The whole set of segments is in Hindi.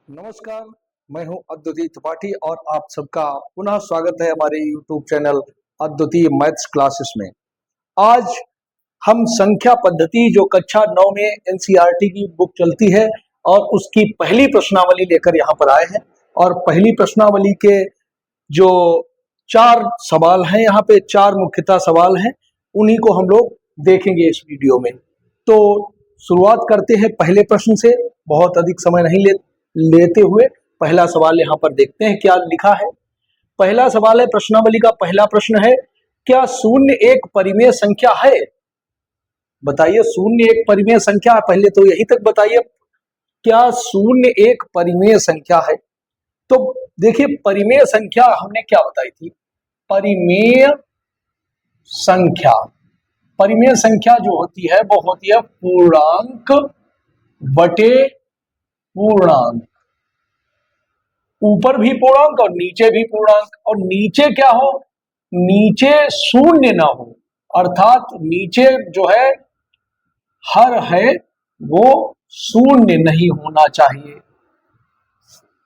नमस्कार। मैं हूं अद्वितीय त्रिपाठी और आप सबका पुनः स्वागत है हमारे YouTube चैनल अद्वितीय मैथ्स क्लासेस में। आज हम संख्या पद्धति जो कक्षा 9 में एनसीईआरटी की बुक चलती है और उसकी पहली प्रश्नावली लेकर यहाँ पर आए हैं और पहली प्रश्नावली के जो 4 सवाल हैं, यहाँ पे 4 मुख्यतः सवाल हैं, उन्हीं को हम लोग देखेंगे इस वीडियो में। तो शुरुआत करते हैं पहले प्रश्न से, बहुत अधिक समय नहीं लेते हुए पहला सवाल यहाँ पर देखते हैं क्या लिखा है। पहला सवाल है, प्रश्नावली का पहला प्रश्न है, क्या शून्य एक परिमेय संख्या है? बताइए, शून्य एक परिमेय संख्या है? पहले तो यही तक बताइए, क्या शून्य एक परिमेय संख्या है? तो देखिए, परिमेय संख्या हमने क्या बताई थी? परिमेय संख्या, परिमेय संख्या जो होती है वो होती है पूर्णांक बटे पूर्णांक, ऊपर भी पूर्णांक और नीचे भी पूर्णांक, और नीचे क्या हो? नीचे शून्य ना हो, अर्थात नीचे जो है हर है वो शून्य नहीं होना चाहिए।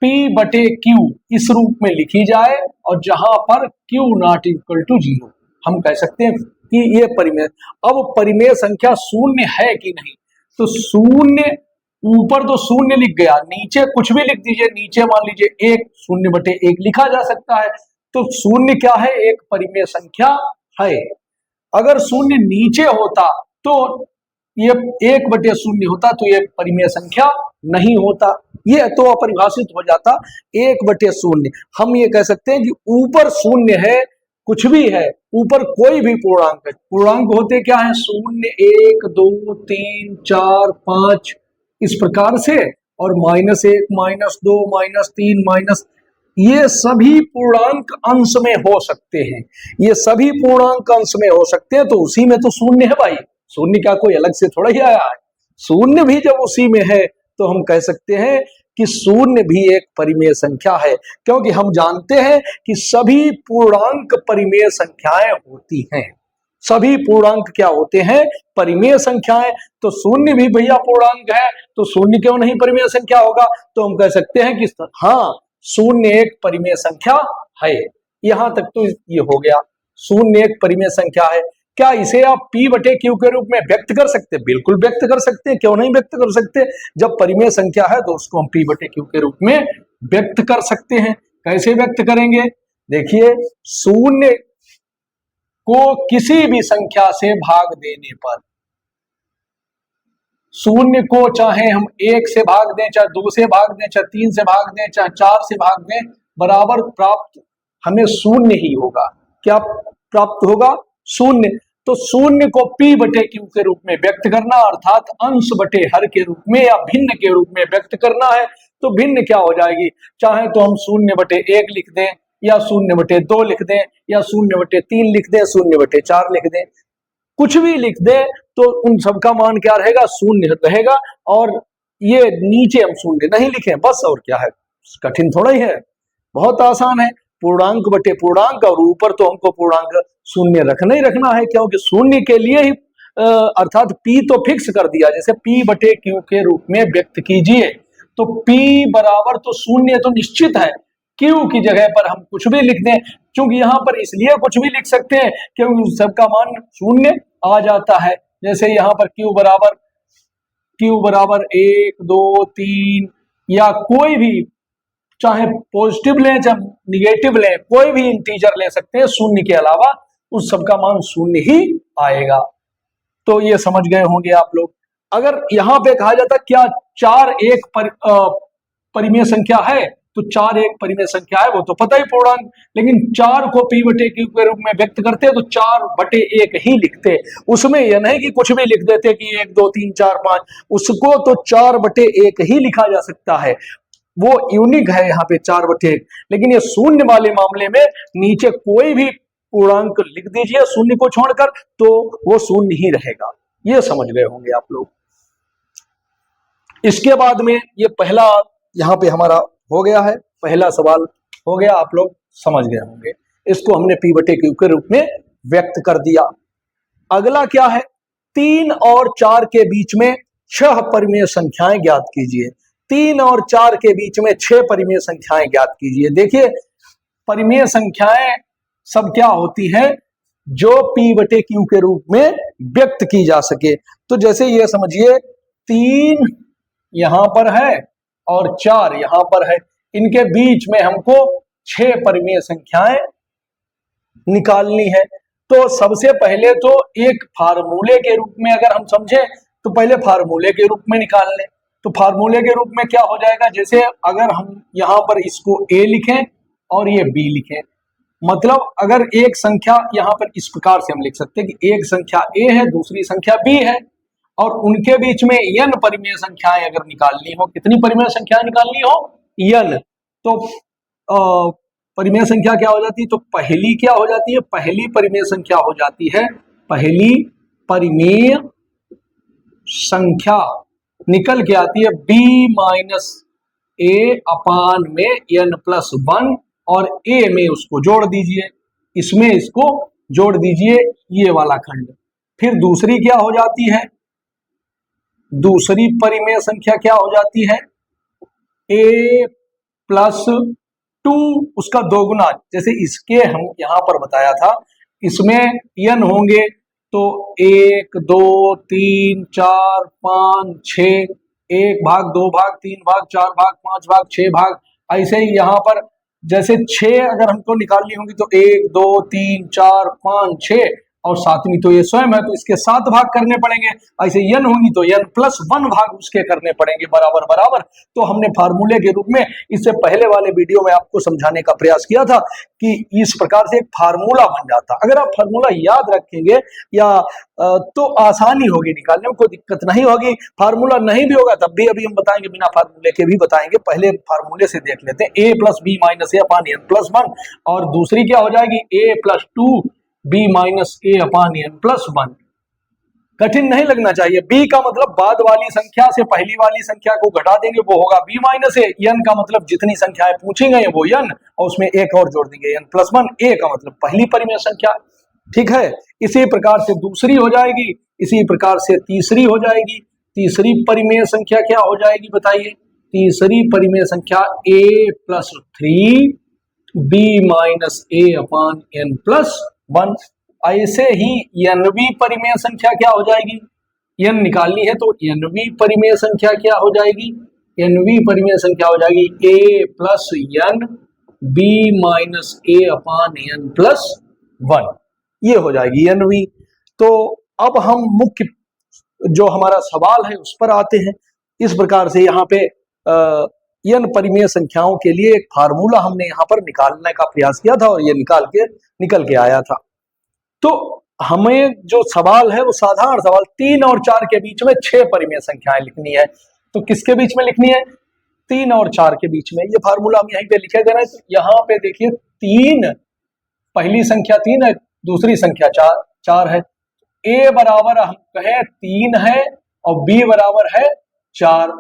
P बटे Q इस रूप में लिखी जाए और जहां पर Q नॉट इक्वल टू 0, हम कह सकते हैं कि ये परिमेय। अब परिमेय संख्या शून्य है कि नहीं? तो शून्य, ऊपर तो शून्य लिख गया, नीचे कुछ भी लिख दीजिए, नीचे मान लीजिए 1, 0/1 लिखा जा सकता है। तो शून्य क्या है? एक परिमेय संख्या है। अगर शून्य नीचे होता तो ये 1/0 होता, तो ये परिमेय संख्या नहीं होता, ये तो अपरिभाषित हो जाता 1/0। हम ये कह सकते हैं कि ऊपर शून्य है, कुछ भी है, ऊपर कोई भी पूर्णांक है। पूर्णांक होते क्या है? 0, 1, 2, 3, 4, 5 इस प्रकार से, और -1, -2, -3, ये सभी पूर्णांक अंश में हो सकते हैं। ये सभी पूर्णांक अंश में हो सकते हैं, तो उसी में तो शून्य है भाई। शून्य क्या कोई अलग से थोड़ा ही आया है? शून्य भी जब उसी में है तो हम कह सकते हैं कि शून्य भी एक परिमेय संख्या है, क्योंकि हम जानते हैं कि सभी पूर्णांक परिमेय संख्याएं होती हैं। सभी पूर्णांक क्या होते हैं? परिमेय संख्याएं। तो शून्य भी भैया पूर्णांक है, तो शून्य क्यों नहीं परिमेय संख्या होगा? तो हम कह सकते हैं कि हाँ, शून्य एक परिमेय संख्या है। यहां तक तो ये हो गया, शून्य एक परिमेय संख्या है। क्या इसे आप P बटे Q के रूप में व्यक्त कर सकते हैं? बिल्कुल व्यक्त कर सकते हैं, क्यों नहीं व्यक्त कर सकते? जब परिमेय संख्या है तो उसको हम P बटे Q के रूप में व्यक्त कर सकते हैं। कैसे व्यक्त करेंगे? देखिए, शून्य को किसी भी संख्या से भाग देने पर, शून्य को चाहे हम 1 से भाग दें, चाहे 2 से भाग दें, चाहे 3 से भाग दें, चाहे 4 से भाग दें, बराबर प्राप्त हमें शून्य ही होगा। क्या प्राप्त होगा? शून्य। तो शून्य को P बटे Q के रूप में व्यक्त करना, अर्थात अंश बटे हर के रूप में या भिन्न के रूप में व्यक्त करना है। तो भिन्न क्या हो जाएगी? चाहे तो हम 0/1 लिख दें, या 0/2 लिख दें, या 0/3 लिख दें, 0/4 लिख दें, कुछ भी लिख दें, तो उन सबका मान क्या रहेगा? शून्य रहेगा। और ये नीचे हम शून्य नहीं लिखें, बस, और क्या है? कठिन थोड़ा ही है, बहुत आसान है। पूर्णांक बटे पूर्णांक, और ऊपर तो हमको पूर्णांक शून्य रखना ही रखना है, क्योंकि शून्य के लिए ही अर्थात P तो फिक्स कर दिया, जैसे P बटे Q के रूप में व्यक्त कीजिए, तो P बराबर तो शून्य तो निश्चित है। Q की जगह पर हम कुछ भी लिख दें, क्योंकि यहां पर इसलिए कुछ भी लिख सकते हैं क्योंकि सबका मान शून्य आ जाता है। जैसे यहां पर Q बराबर 1, 2, 3, या कोई भी, चाहे पॉजिटिव लें चाहे निगेटिव लें, कोई भी इंटीजर ले सकते हैं शून्य के अलावा, उस सबका मान शून्य ही आएगा। तो ये समझ गए होंगे आप लोग। अगर यहां पे कहा जाता क्या 4 एक परिमेय संख्या है, तो 4 एक परिमेय संख्या है, वो तो पता ही पूर्णांक, लेकिन 4 को P बटे Q के रूप में व्यक्त करते हैं तो 4/1 ही लिखते। उसमें यह नहीं कि कुछ भी लिख देते कि 1, 2, 3, 4, 5, उसको तो 4/1 ही लिखा जा सकता है, वो यूनिक है यहाँ पे 4/1। लेकिन ये शून्य वाले मामले में नीचे कोई भी पूर्णांक लिख दीजिए शून्य को छोड़कर, तो वो शून्य ही रहेगा। ये समझ गए होंगे आप लोग। इसके बाद में ये पहला यहाँ पे हमारा हो गया है, पहला सवाल हो गया, आप लोग समझ गए होंगे। इसको हमने P बटे Q के रूप में व्यक्त कर दिया। अगला क्या है? 3 और 4 के बीच में 6 परिमेय संख्याएं ज्ञात कीजिए। 3 और 4 के बीच में 6 परिमेय संख्याएं ज्ञात कीजिए। देखिए परिमेय संख्याएं सब क्या होती हैं, जो P बटे Q के रूप में व्यक्त की जा सके। तो जैसे ये समझिए 3 यहां पर है और 4 यहां पर है, इनके बीच में हमको 6 परिमेय संख्याएं निकालनी है। तो सबसे पहले तो एक फार्मूले के रूप में अगर हम समझें तो पहले फार्मूले के रूप में निकाल लें। तो फार्मूले के रूप में क्या हो जाएगा, जैसे अगर हम यहां पर इसको A लिखें और ये B लिखें, मतलब अगर एक संख्या यहां पर इस प्रकार से हम लिख सकते हैं कि एक संख्या A है, दूसरी संख्या B है, और उनके बीच में n परिमेय संख्याएं अगर निकालनी हो, कितनी परिमेय संख्याएं निकालनी हो, n, तो परिमेय संख्या क्या हो जाती है, तो पहली क्या हो जाती है, पहली परिमेय संख्या हो जाती है, पहली परिमेय संख्या निकल के आती है b माइनस ए अपान में n प्लस 1, और a में उसको जोड़ दीजिए, इसमें इसको जोड़ दीजिए, ये वाला खंड। फिर दूसरी क्या हो जाती है, दूसरी परिमेय संख्या क्या हो जाती है, a प्लस 2 उसका दोगुना, जैसे इसके हम यहां पर बताया था, इसमें n होंगे तो 1 2 3 4 5 6, 1 भाग 2 भाग 3 भाग 4 भाग 5 भाग 6 भाग, ऐसे ही यहां पर जैसे 6 अगर हमको निकालनी होगी तो 1 2 3 4 5 6, और सातवीं तो ये स्वयं है तो इसके 7 भाग करने पड़ेंगे। ऐसे n होंगी तो n प्लस 1 भाग उसके करने पड़ेंगे, बराबर बराबर। तो हमने फार्मूले के रूप में इससे पहले वाले वीडियो में आपको समझाने का प्रयास किया था कि इस प्रकार से एक फार्मूला बन जाता। अगर आप फार्मूला याद रखेंगे या तो आसानी होगी निकालने में, कोई दिक्कत नहीं होगी। फार्मूला नहीं भी होगा तब भी अभी हम बताएंगे, बिना फार्मूले के भी बताएंगे। पहले फार्मूले से देख लेते हैं, a plus b minus a upon n plus 1, और दूसरी क्या हो जाएगी, a plus 2 b minus a upon n plus 1। कठिन नहीं लगना चाहिए। b का मतलब बाद वाली संख्या से पहली वाली संख्या को घटा देंगे, वो होगा b माइनस ए। n का मतलब जितनी संख्याएं पूछी गई वो n, और उसमें एक और जोड़ देंगे n प्लस 1। a का मतलब पहली परिमेय संख्या, ठीक है। इसी प्रकार से दूसरी हो जाएगी, इसी प्रकार से तीसरी हो जाएगी। तीसरी परिमेय संख्या क्या हो जाएगी बताइए, तीसरी परिमेय संख्या a plus 3 b minus a upon n plus 1। ऐसे ही nवीं परिमेय संख्या क्या हो जाएगी, n निकालनी है तो nवीं परिमेय संख्या क्या हो जाएगी, nवीं परिमेय संख्या हो जाएगी a plus n b minus a upon n plus 1, ये हो जाएगी nवीं। तो अब हम मुख्य जो हमारा सवाल है उस पर आते हैं। इस प्रकार से यहाँ पे n परिमेय संख्याओं के लिए एक फार्मूला हमने यहाँ पर निकालने का प्रयास किया था, और ये निकल के आया था। तो हमें जो सवाल है वो साधारण सवाल, 3 और 4 के बीच में 6 परिमेय संख्याएं लिखनी है। तो किसके बीच में लिखनी है, 3 और 4 के बीच में। ये फार्मूला हम यहीं पे लिखे दे रहे हैं। तो यहाँ पे देखिए 3, पहली संख्या 3 है, दूसरी संख्या 4 है। a बराबर हम कहें 3 है और b बराबर है 4,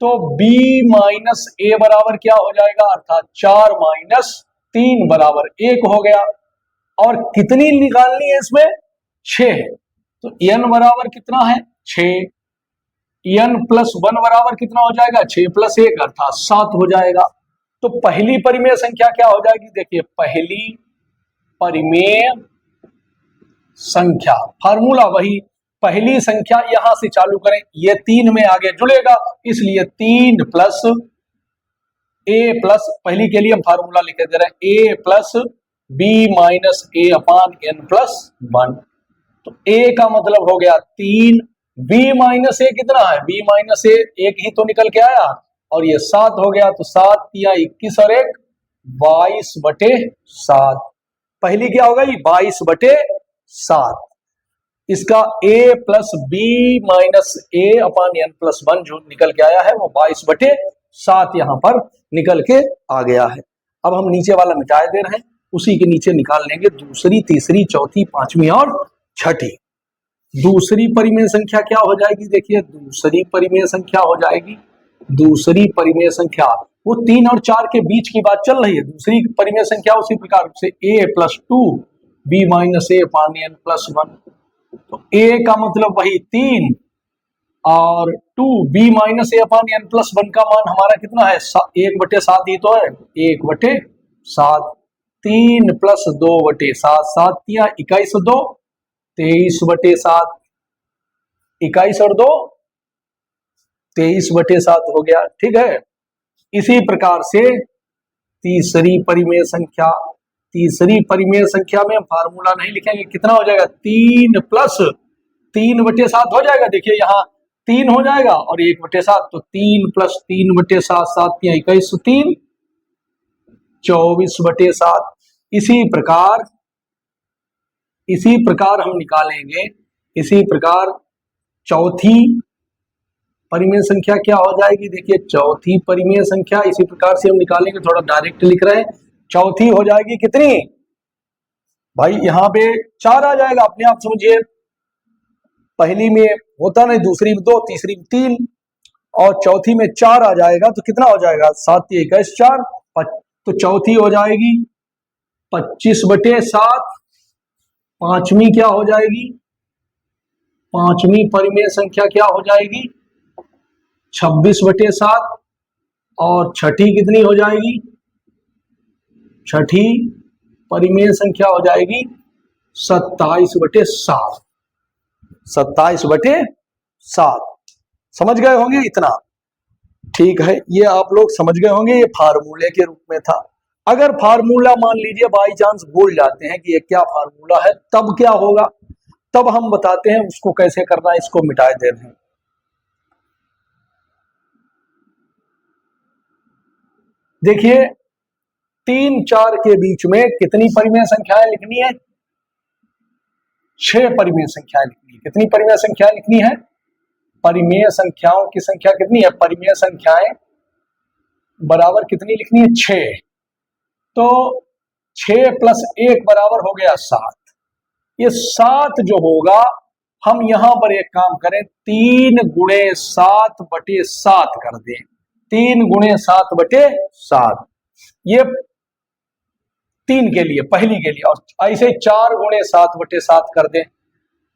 तो b माइनस a बराबर क्या हो जाएगा, अर्थात 4 माइनस 3 बराबर 1 हो गया। और कितनी निकालनी है इसमें, 6 है। तो n बराबर कितना है, 6, n प्लस 1 बराबर कितना हो जाएगा, 6 प्लस 1 अर्थात 7 हो जाएगा। तो पहली परिमेय संख्या क्या हो जाएगी, देखिए पहली परिमेय संख्या, फार्मूला वही, पहली संख्या यहां से चालू करें, ये 3 में आगे जुड़ेगा, इसलिए 3 प्लस a प्लस, पहली के लिए हम फार्मूला लिखे दे रहे हैं, a plus b minus a upon n plus 1। तो a का मतलब हो गया 3, b माइनस ए कितना है, b माइनस ए 1 ही तो निकल के आया, और ये 7 हो गया। तो 7 या 21 और 1 22/7। पहली क्या होगा, ये 22/7। इसका a plus b minus a upon n plus 1 जो निकल के आया है वो 22/7 यहां पर निकल के आ गया है। अब हम नीचे वाला मिटाए दे रहे हैं, उसी के नीचे निकाल लेंगे दूसरी, तीसरी, चौथी, पांचवी और छठी। दूसरी परिमेय संख्या क्या हो जाएगी, देखिए दूसरी परिमेय संख्या हो जाएगी, दूसरी परिमेय संख्या वो 3 और 4 के बीच की बात चल रही है। दूसरी परिमेय संख्या उसी प्रकार से a plus 2 b minus a upon n plus 1। तो a का मतलब वही 3, और 2b-a/n+1 का मान हमारा कितना है 1/7 ही तो है 1/7 3 + 2/7 7 या 21 2 23/7 21 और 2 23/7 हो गया। ठीक है, इसी प्रकार से तीसरी परिमेय संख्या में फार्मूला नहीं लिखेंगे, कितना हो जाएगा 3 + 3/7 हो जाएगा। देखिए यहाँ 3 हो जाएगा और 1/7 तो 3 + 3/7 7 या 21 3 24/7। इसी प्रकार हम निकालेंगे। इसी प्रकार चौथी परिमेय संख्या क्या हो जाएगी, देखिए चौथी परिमेय संख्या इसी प्रकार से हम निकालेंगे, थोड़ा डायरेक्ट लिख रहे हैं। चौथी हो जाएगी कितनी भाई, यहाँ पे 4 आ जाएगा, अपने आप समझिए। पहली में होता नहीं, दूसरी में 2, तीसरी में 3 और चौथी में 4 आ जाएगा तो कितना हो जाएगा 7 × 21 4 तो चौथी हो जाएगी 25/7। पांचवी क्या हो जाएगी, पांचवी परिमेय संख्या क्या हो जाएगी 26/7 और छठी कितनी हो जाएगी, छठी परिमेय संख्या हो जाएगी 27/7। 27/7 समझ गए होंगे इतना। ठीक है, ये आप लोग समझ गए होंगे, ये फार्मूले के रूप में था। अगर फार्मूला मान लीजिए बाई चांस भूल जाते हैं कि ये क्या फार्मूला है, तब क्या होगा, तब हम बताते हैं उसको कैसे करना है, इसको मिटा दे रहे हैं। देखिए 3 4 के बीच में कितनी परिमेय संख्याएं लिखनी है, 6 परिमेय संख्याएं लिखनी है। कितनी परिमेय संख्याएं लिखनी है, परिमेय संख्याओं की संख्या कितनी है, परिमेय संख्याएं बराबर कितनी लिखनी है 6। तो 6 + 1 बराबर हो गया 7। ये 7 जो होगा, हम यहां पर एक काम करें 3 × 7/7 कर दें। 3 × 7/7 ये 3 के लिए, पहली के लिए, और ऐसे 4 × 7/7 कर दें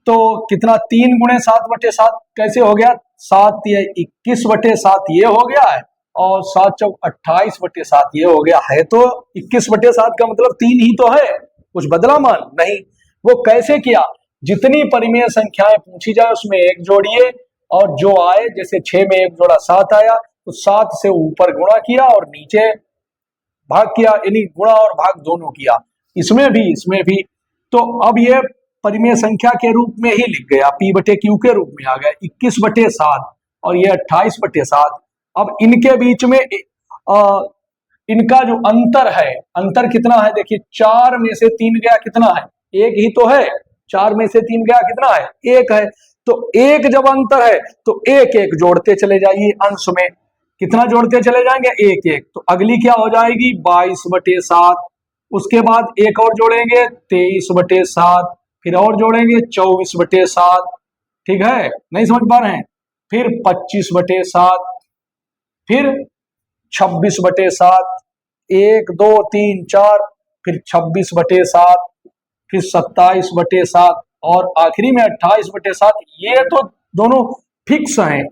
तो कितना 3 × 7/7 कैसे हो गया 7 या 21/7 ये हो गया है और 7 × 28/7 ये हो गया है। तो 21/7 का मतलब 3 ही तो है, कुछ बदला मान नहीं। वो कैसे किया, जितनी परिमेय संख्याएं पूछी जाए उसमें 1 जोड़िए और जो आए, जैसे 6 में 1 जोड़ा 7 आया तो 7 से ऊपर गुणा किया और नीचे भाग किया, यानी गुणा और भाग दोनों किया। इसमें भी तो अब ये परिमेय संख्या के रूप में ही लिख गया, P/Q के रूप में आ गया 21/7 और ये 28/7। अब इनके बीच में इनका जो अंतर है, अंतर कितना है, देखिए 4 में से 3 गया कितना है, 1 ही तो है। 4 में से 3 गया कितना है, 1 है। तो 1 जब अंतर है तो 1 1 जोड़ते चले जाइए, अंश में कितना जोड़ते चले जाएंगे 1 1। तो अगली क्या हो जाएगी 22/7। उसके बाद एक और जोड़ेंगे 23/7, फिर और जोड़ेंगे 24/7। ठीक है, नहीं समझ पा रहे हैं, फिर 25/7, फिर 26/7, 1 2 3 4, फिर 26/7, फिर 27/7 और आखिरी में 28/7। ये तो दोनों फिक्स हैं,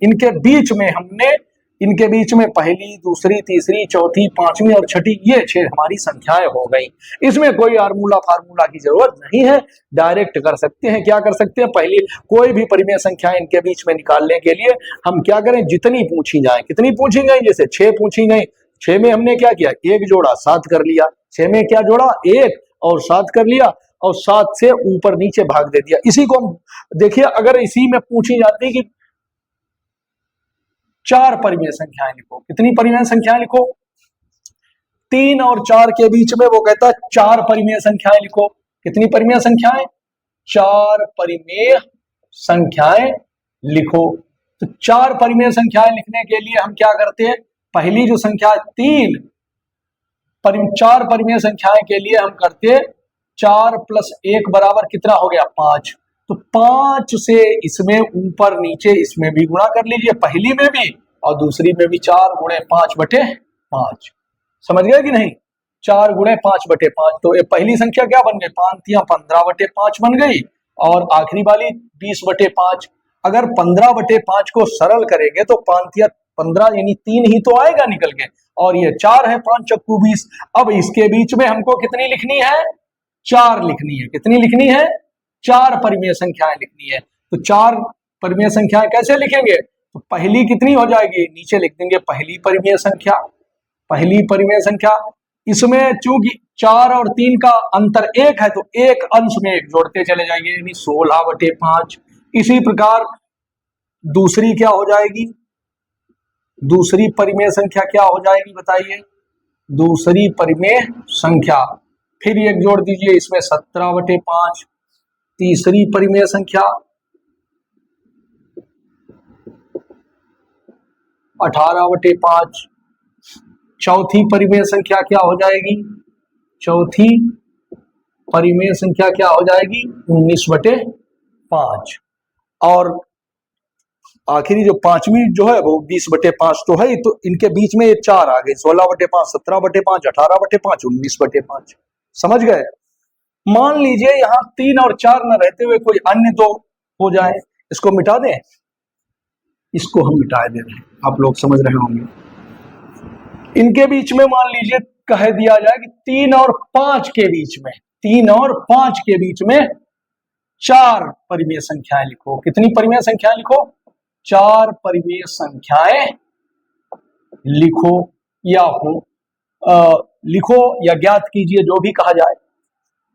इनके बीच में पहली, दूसरी, तीसरी, चौथी, पांचवी और छठी, ये 6 हमारी संख्याएं हो गई। इसमें कोई फार्मूला की जरूरत नहीं है, डायरेक्ट कर सकते हैं। क्या कर सकते हैं, पहली कोई भी परिमेय संख्या इनके बीच में निकालने के लिए हम क्या करें, जितनी पूछी जाए, कितनी पूछी गई, जैसे 6 पूछी गई, 6 में हमने क्या किया 1 जोड़ा 7 कर लिया, 6 में क्या जोड़ा 1 और 7 कर लिया और 7 से ऊपर नीचे भाग दे दिया। इसी को हम देखिए, अगर इसी में पूछी जाती कि 4 परिमेय संख्याएं लिखो, कितनी परिमेय संख्याएं लिखो, 3 और 4 के बीच में वो कहता है 4 परिमेय संख्याएं लिखो। कितनी परिमेय संख्याएं, 4 परिमेय संख्याएं लिखो। तो 4 परिमेय संख्याएं लिखने के लिए हम क्या करते हैं, पहली जो संख्या 3, 4 परिमेय संख्याएं के लिए हम करते हैं 4 + 1 बराबर कितना हो गया 5। तो 5 से इसमें ऊपर नीचे इसमें भी गुणा कर लीजिए, पहली में भी और दूसरी में भी। 4 × 5/5 समझ गए कि नहीं, 4 × 5/5। तो ये पहली संख्या क्या बन गई, 5 × 15/5 बन गई और आखिरी वाली 20/5। अगर 15/5 को सरल करेंगे तो 5 या 15 यानी 3 ही तो आएगा निकल के, और ये 4 है, 5 चक्कू 20। अब इसके बीच में हमको कितनी लिखनी है? 4 लिखनी है। कितनी लिखनी है? 4 परिमेय संख्याएं लिखनी है। तो 4 परिमेय संख्याएं कैसे लिखेंगे? तो पहली कितनी हो जाएगी? नीचे लिख देंगे पहली परिमेय संख्या। पहली परिमेय संख्या, इसमें चूंकि 4 और 3 का अंतर 1 है तो एक अंश में 1 जोड़ते चले जाएंगे, यानी 16/5। इसी प्रकार दूसरी क्या हो जाएगी? दूसरी परिमेय संख्या क्या हो जाएगी बताइए? दूसरी परिमेय संख्या फिर 1 जोड़ दीजिए, इसमें 17/5। तीसरी परिमेय संख्या 18/5। चौथी परिमेय संख्या क्या हो जाएगी? चौथी परिमेय संख्या क्या हो जाएगी? 19/5। और आखिरी जो पांचवी जो है वो 20/5 तो है, तो इनके बीच में ये 4 आ गए, 16/5, 17/5, 18/5, 19/5। समझ गए? मान लीजिए यहां 3 और 4 न रहते हुए कोई अन्य 2 हो जाए, इसको मिटा दें। इसको हम मिटा दे रहे हैं, आप लोग समझ रहे होंगे। इनके बीच में मान लीजिए कह दिया जाए कि 3 और 5 के बीच में, 3 और 5 के बीच में 4 परिमेय संख्याएं लिखो। कितनी परिमेय संख्याएं लिखो? 4 परिमेय संख्याएं लिखो या लिखो या ज्ञात कीजिए, जो भी कहा जाए।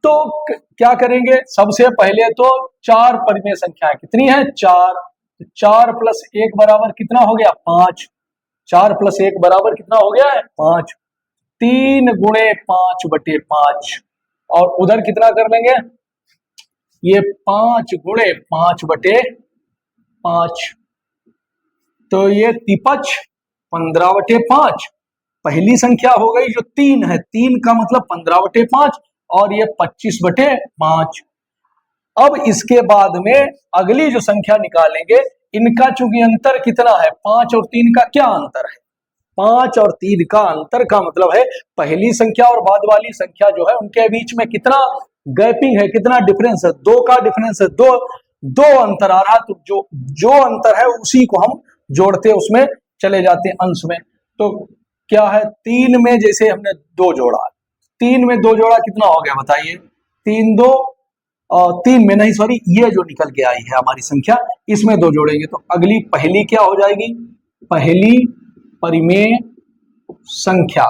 तो क्या करेंगे? सबसे पहले तो 4 परिमेय संख्याएं कितनी है? 4। 4 + 1 बराबर कितना हो गया? 5। 4 + 1 बराबर कितना हो गया है? 5। 3 × 5/5। और उधर कितना कर लेंगे? ये 5 × 5/5। तो ये तिपच 15/5। पहली संख्या हो गई जो 3 है, 3 का मतलब 15/5, और ये 25/5। अब इसके बाद में अगली जो संख्या निकालेंगे, इनका चूंकि अंतर कितना है? 5 और 3 का क्या अंतर है? 5 और 3 का अंतर का मतलब है पहली संख्या और बाद वाली संख्या जो है उनके बीच में कितना गैपिंग है, कितना डिफरेंस है? 2 का डिफरेंस है। दो अंतर आ रहा, तो जो अंतर है उसी को हम जोड़ते उसमें चले जाते हैं अंश में। तो क्या है? 3 में जैसे हमने 2 जोड़ा, 3 में 2 जोड़ा कितना हो गया बताइए? 3 2 3 में नहीं, सॉरी, ये जो निकल के आई है हमारी संख्या, इसमें 2 जोड़ेंगे तो अगली पहली क्या हो जाएगी? पहली परिमेय संख्या।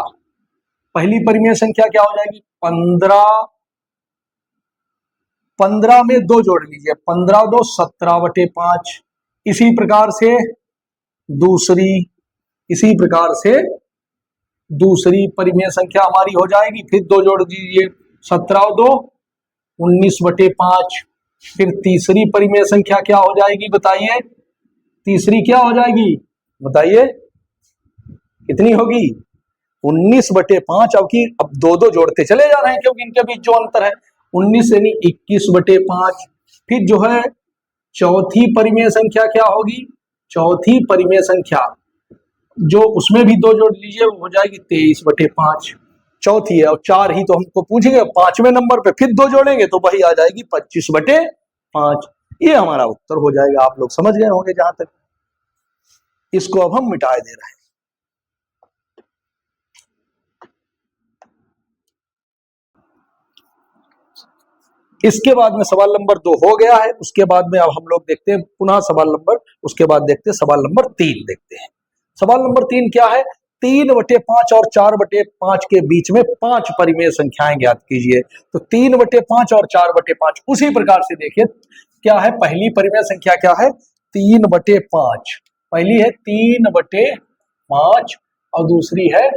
पहली परिमेय संख्या क्या हो जाएगी? 15 में 2 जोड़ लीजिए, 15 2 17/5। इसी प्रकार से दूसरी परिमेय संख्या हमारी हो जाएगी, फिर 2 जोड़ दीजिए, 17 2 19/5। फिर तीसरी परिमेय संख्या क्या हो जाएगी बताइए? तीसरी क्या हो जाएगी बताइए? कितनी होगी? 19/5। अब 2 जोड़ते चले जा रहे हैं क्योंकि इनके बीच जो अंतर है 19 यानी 21/5। फिर जो है चौथी परिमेय संख्या क्या होगी? चौथी परिमेय संख्या जो उसमें भी 2 जोड़ लीजिए, वो हो जाएगी 23/5। चौथी है, और 4 ही तो हमको पूछेंगे, 5वें नंबर पे फिर 2 जोड़ेंगे तो वही आ जाएगी 25/5। ये हमारा उत्तर हो जाएगा। आप लोग समझ गए होंगे जहां तक। इसको अब हम मिटा दे रहे हैं। इसके बाद में सवाल नंबर 2 हो गया है। उसके बाद में अब हम लोग देखते हैं पुनः सवाल नंबर, उसके बाद देखते हैं सवाल नंबर 3 देखते हैं। सवाल नंबर 3 क्या है? 3/5 और 4/5 के बीच में 5 परिमेय संख्याएं ज्ञात कीजिए। तो 3/5 और 4/5 उसी प्रकार से देखिए क्या है। पहली परिमेय संख्या क्या है? 3/5। पहली है 3/5 और दूसरी है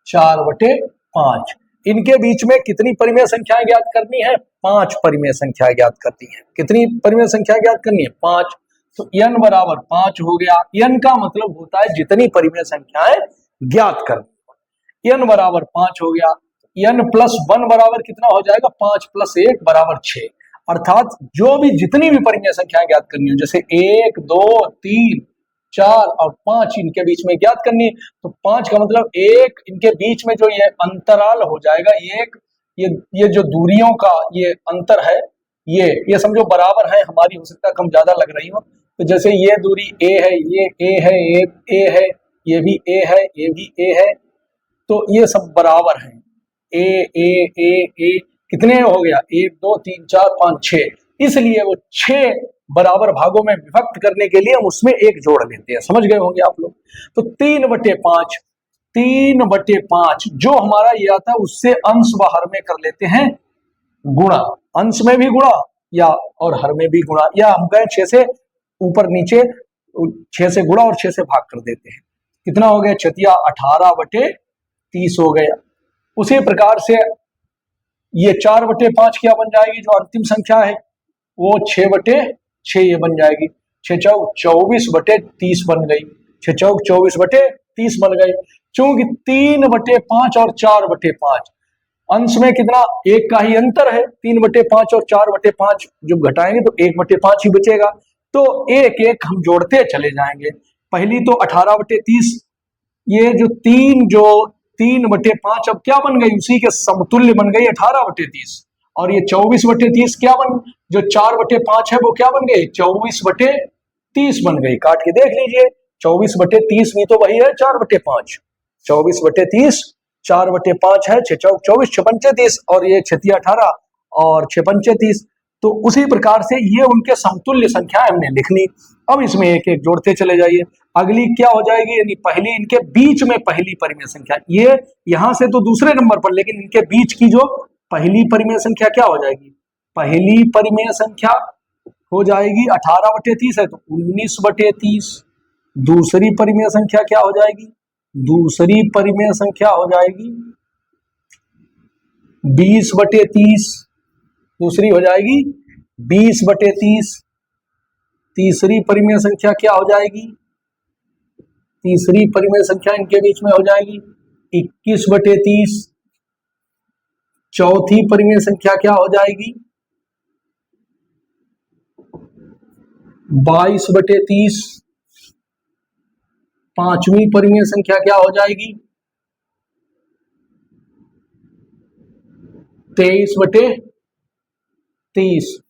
4/5। इनके बीच में कितनी परिमेय संख्याएं ज्ञात करनी है? 5 परिमेय संख्या ज्ञात करनी है। कितनी परिमेय संख्या ज्ञात करनी है? 5। तो n बराबर 5 हो गया। n का मतलब होता है जितनी परिमेय संख्याएं ज्ञात करनी। n बराबर 5 हो गया। n + 1 बराबर कितना हो जाएगा? 5 + 1 बराबर 6। अर्थात जो भी जितनी भी परिमेय संख्याएं ज्ञात करनी हो, जैसे 1 2 3 4 और 5 इनके बीच में ज्ञात करनी है, तो 5 का मतलब 1 इनके बीच में जो ये अंतराल हो जाएगा, ये जो दूरियों का ये अंतर है, ये समझो बराबर है हमारी, हो सकता है कम ज्यादा लग रही हो, तो जैसे ये दूरी a है, ये a है, a है, ये भी a है, ये भी a है, तो ये सब बराबर हैं। ए कितने हो गया? 1 2 3 4 5 6, इसलिए वो 6 बराबर भागों में विभक्त करने के लिए हम उसमें एक जोड़ देते हैं। समझ गए होंगे आप लोग। तो 3/5, 3/5 जो हमारा ये आता है उससे अंश व हर में कर लेते हैं गुणा, अंश में भी गुणा या और हर में भी गुणा, या हम कहें 6 से ऊपर नीचे 6 से गुणा और 6 से भाग कर देते हैं। कितना हो गया? 18/30 हो गया। उसी प्रकार से ये 4/5 क्या बन जाएगी? जो अंतिम संख्या है वो 6/6 ये बन जाएगी। 6 चौक 24/30 बन गई। 6 चौक 24/30 बन गई। चूंकि 3/5 और 4/5 अंश में कितना? एक का ही अंतर है। 3/5 और 4/5 जब घटाएंगे तो 1/5 ही बचेगा। तो एक एक हम जोड़ते चले जाएंगे। पहली तो 18/30, ये जो 3/5 अब क्या बन गई? उसी के समतुल्य बन गई 18/30। और ये 24/30 क्या बन, जो 4/5 है वो क्या बन गई? 24/30 बन गई। काट के देख लीजिए, 24/30 भी तो वही है 4/5। 24/30 4/5 है। 6 चौक 24, 6 पंचे 30, और ये 6 18 और 6 पंचे 30। तो उसी प्रकार से ये उनके समतुल्य संख्याएं हमने लिख ली। अब इसमें एक एक जोड़ते चले जाइए। अगली क्या हो जाएगी? यानी पहली, इनके बीच में पहली परिमेय संख्या, ये यहां से तो दूसरे नंबर पर, लेकिन इनके बीच की जो पहली परिमेय संख्या क्या हो जाएगी? पहली परिमेय संख्या हो जाएगी 18/30 है तो 19/30। दूसरी परिमेय संख्या क्या हो जाएगी? दूसरी परिमेय संख्या हो जाएगी 20/30। दूसरी हो जाएगी 20/30। तीसरी परिमेय संख्या क्या हो जाएगी? तीसरी परिमेय संख्या इनके बीच में हो जाएगी 21/30। चौथी परिमेय संख्या क्या हो जाएगी? 22/30। पांचवी परिमेय संख्या क्या हो जाएगी? 23/30।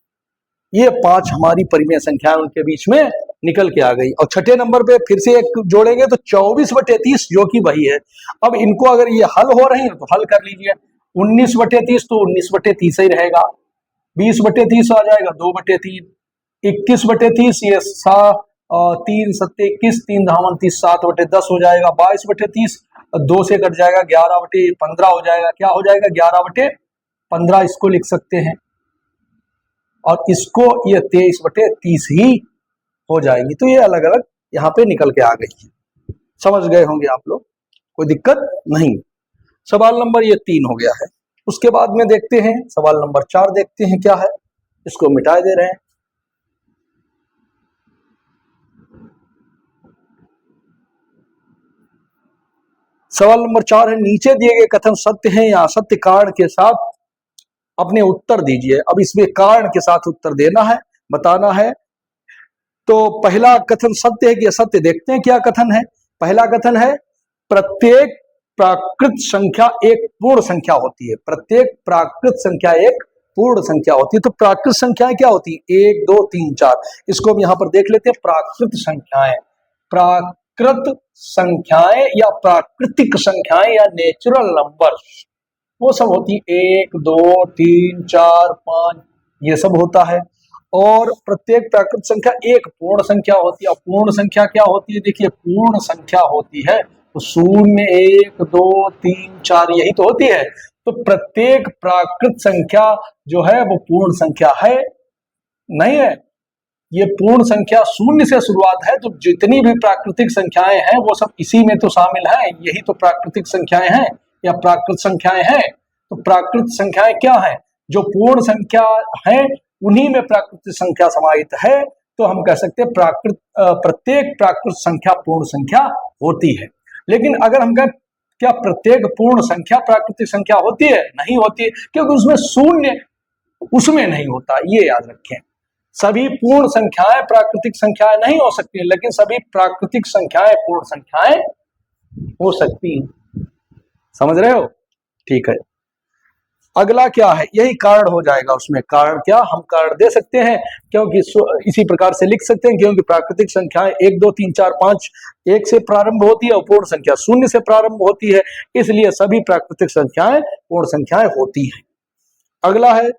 ये 5 हमारी परिमेय संख्या उनके बीच में निकल के आ गई। और छठे नंबर पे फिर से एक जोड़ेंगे तो 24/30, जो कि वही है। अब इनको अगर ये हल हो रहे हैं तो हल कर लीजिए। 19/30 तो 19/30 ही रहेगा। 20/30 आ जाएगा 2/3। 21/30 ये 3 7 21, 3 धावन 30, 7/10 हो जाएगा। 22/30 2 से कट जाएगा, 11/15 हो जाएगा। क्या हो जाएगा? 11/15 इसको लिख सकते हैं, और इसको ये 23/30 ही हो जाएगी। तो ये अलग अलग यहाँ पे निकल के आ गई है। समझ गए होंगे आप लोग, कोई दिक्कत नहीं। सवाल नंबर ये 3 हो गया है। उसके बाद में देखते हैं सवाल नंबर 4, देखते हैं क्या है। इसको मिटा दे रहे हैं। सवाल नंबर 4 है, नीचे दिए गए कथन सत्य हैं या असत्य, कारण के साथ अपने उत्तर दीजिए। अब इसमें कारण के साथ उत्तर देना है, बताना है। तो पहला कथन सत्य है कि असत्य, देखते हैं क्या कथन है। पहला कथन है, प्रत्येक प्राकृत संख्या एक पूर्ण संख्या होती है। प्रत्येक प्राकृत संख्या एक पूर्ण संख्या होती है। तो प्राकृत संख्याएं क्या होती है? 1 2 3 4। इसको हम यहां पर देख लेते हैं। प्राकृत संख्याएं, प्राकृत संख्याएं या प्राकृतिक संख्याएं या नेचुरल नंबर्स, वो सब होती 1 2 3 4 5, ये सब होता है। और प्रत्येक प्राकृत संख्या एक पूर्ण संख्या होती है। पूर्ण संख्या क्या होती है? देखिए, पूर्ण संख्या होती है तो 0 1 2 3 4 यही तो होती है। तो प्रत्येक प्राकृत संख्या जो है वो पूर्ण संख्या है नहीं है। ये पूर्ण संख्या 0 से शुरुआत है। तो जितनी भी प्राकृतिक संख्याएं हैं वो सब इसी में तो शामिल हैं। यही तो प्राकृतिक संख्याएं हैं या प्राकृत संख्याएं हैं। तो प्राकृत संख्याएं क्या है? जो पूर्ण संख्या है उन्हीं में प्राकृतिक संख्या समाहित है। तो हम कह सकते हैं प्रत्येक प्राकृत संख्या पूर्ण संख्या होती है। लेकिन अगर हम कहें क्या प्रत्येक पूर्ण संख्या प्राकृतिक संख्या होती है? नहीं होती है, क्योंकि उसमें 0 उसमें नहीं होता। ये याद रखें, सभी पूर्ण संख्याएं प्राकृतिक संख्याएं नहीं हो सकती, लेकिन सभी प्राकृतिक संख्याएं पूर्ण संख्याएं हो सकती हैं। समझ रहे हो? ठीक है। अगला क्या है, यही कारण हो जाएगा उसमें। कारण क्या, हम कारण दे सकते हैं, क्योंकि इसी प्रकार से लिख सकते हैं, क्योंकि प्राकृतिक संख्याएं 1 2 3 4 5 1 से प्रारंभ होती है और पूर्ण संख्या 0 से प्रारंभ होती है, इसलिए सभी प्राकृतिक संख्याएं पूर्ण संख्याएं होती हैं। अगला है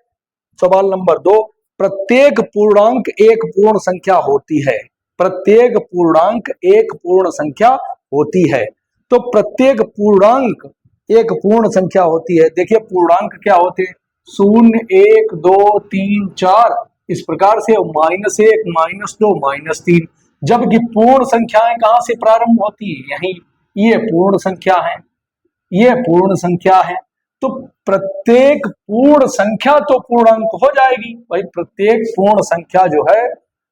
सवाल नंबर 2, प्रत्येक पूर्णांक एक पूर्ण संख्या होती है। प्रत्येक पूर्णांक एक पूर्ण संख्या होती है। तो प्रत्येक पूर्णांक एक पूर्ण संख्या होती है। देखिए पूर्णांक क्या होते हैं, 0 1 2 3 4 इस प्रकार से, -1 -2 -3, जबकि पूर्ण संख्याएं कहां से प्रारंभ होती है, यही, ये पूर्ण संख्या है, ये पूर्ण संख्या है। तो प्रत्येक पूर्ण संख्या तो पूर्णांक हो जाएगी भाई, प्रत्येक पूर्ण संख्या जो है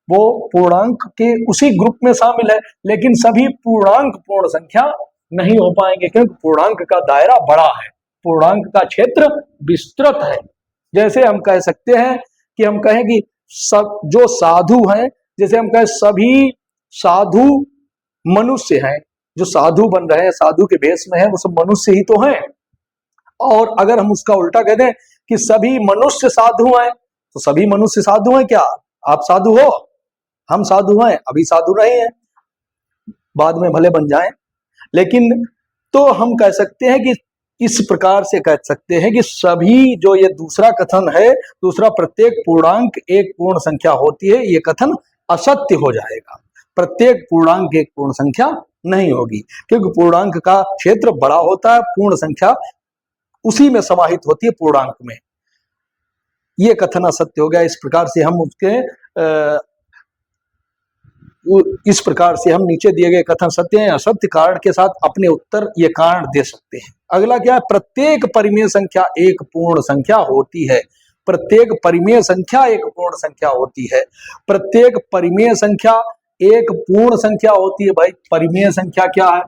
वो पूर्णांक के उसी ग्रुप में शामिल है, लेकिन सभी पूर्णांक पूर्ण संख्या नहीं हो पाएंगे, क्योंकि पूर्णांक का दायरा बड़ा है, पूर्णांक का क्षेत्र विस्तृत है। जैसे हम कह सकते हैं कि हम कहें कि सब जो साधु हैं, जैसे हम कहें सभी साधु मनुष्य हैं, जो साधु बन रहे हैं, साधु के भेष में है, वो सब मनुष्य ही तो हैं। और अगर हम उसका उल्टा कह दें कि सभी मनुष्य साधु हैं, तो सभी मनुष्य साधु हैं क्या, आप साधु हो, हम साधु हैं, अभी साधु नहीं है, बाद में भले बन जाएं, लेकिन तो हम कह सकते हैं कि इस प्रकार से कह सकते हैं कि सभी, जो ये दूसरा कथन है, दूसरा प्रत्येक पूर्णांक एक पूर्ण संख्या होती है, ये कथन असत्य हो जाएगा। प्रत्येक पूर्णांक एक पूर्ण संख्या नहीं होगी, क्योंकि पूर्णांक का क्षेत्र बड़ा होता है, पूर्ण संख्या उसी में समाहित होती है पूर्णांक में। ये कथन असत्य हो गया। इस प्रकार से हम इस प्रकार से हम नीचे दिए गए कथन सत्य हैं असत्य कारण के साथ अपने उत्तर ये कारण दे सकते हैं। अगला क्या है, प्रत्येक परिमेय संख्या एक पूर्ण संख्या होती है। प्रत्येक परिमेय संख्या एक पूर्ण संख्या होती है। प्रत्येक परिमेय संख्या एक पूर्ण संख्या होती है। भाई परिमेय संख्या क्या है,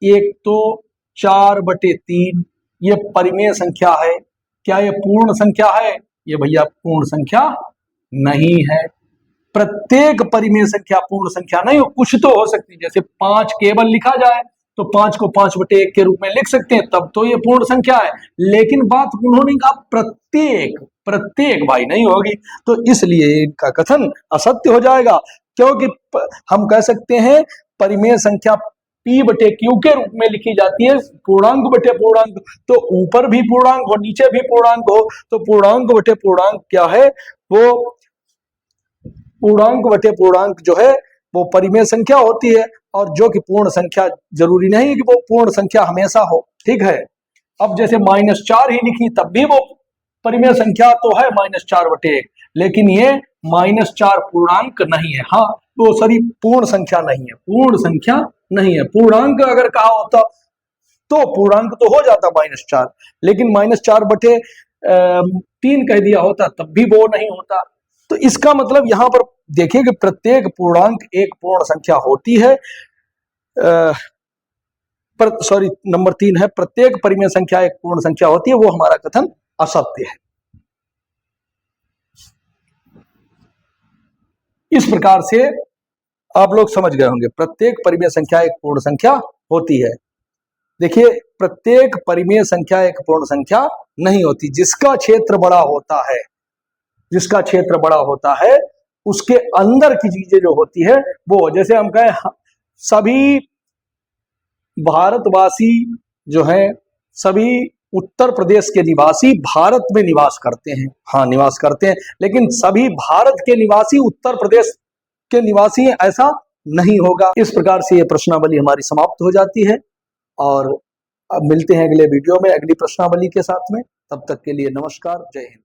एक तो 4/3 ये परिमेय संख्या है। क्या ये पूर्ण संख्या है, ये भैया पूर्ण संख्या नहीं है। प्रत्येक परिमेय संख्या पूर्ण संख्या नहीं हो, कुछ तो हो सकती है, जैसे 5 केवल लिखा जाए तो 5 को 5/1 के रूप में लिख सकते हैं, तब तो ये पूर्ण संख्या है। लेकिन बात उन्होंने कहा प्रत्येक, प्रत्येक भाई नहीं होगी, तो इसलिए इनका कथन असत्य हो जाएगा। क्योंकि हम कह सकते हैं परिमेय संख्या P/Q के रूप में लिखी जाती है, पूर्णांक बटे पूर्णांक, तो ऊपर भी पूर्णांक हो नीचे भी पूर्णांक हो, तो पूर्णांक बटे पूर्णांक क्या है, वो पूर्णांक बटे पूर्णांक जो है वो परिमेय संख्या होती है, और जो कि पूर्ण संख्या जरूरी नहीं कि वो पूर्ण संख्या हमेशा हो। ठीक है, अब जैसे -4 ही लिखी तब भी वो परिमेय संख्या तो है -4/1, लेकिन ये -4 पूर्णांक नहीं है। हाँ वो सॉरी पूर्ण संख्या नहीं है, पूर्ण संख्या नहीं है। पूर्णांक अगर कहा होता तो पूर्णांक तो हो जाता -4, लेकिन -4/3 कह दिया होता तब भी वो नहीं होता। तो इसका मतलब यहां पर देखिए कि प्रत्येक पूर्णांक एक पूर्ण संख्या होती है। सॉरी नंबर 3 है, प्रत्येक परिमेय संख्या एक पूर्ण संख्या होती है, वो हमारा कथन असत्य है। इस प्रकार से आप लोग समझ गए होंगे, प्रत्येक परिमेय संख्या एक पूर्ण संख्या होती है। देखिए प्रत्येक परिमेय संख्या एक पूर्ण संख्या नहीं होती, जिसका क्षेत्र बड़ा होता है, जिसका क्षेत्र बड़ा होता है उसके अंदर की चीजें जो होती है वो, जैसे हम कहें सभी भारतवासी जो हैं, सभी उत्तर प्रदेश के निवासी भारत में निवास करते हैं, हाँ निवास करते हैं, लेकिन सभी भारत के निवासी उत्तर प्रदेश के निवासी हैं ऐसा नहीं होगा। इस प्रकार से ये प्रश्नावली हमारी समाप्त हो जाती है, और अब मिलते हैं अगले वीडियो में अगली प्रश्नावली के साथ में। तब तक के लिए नमस्कार, जय हिंद।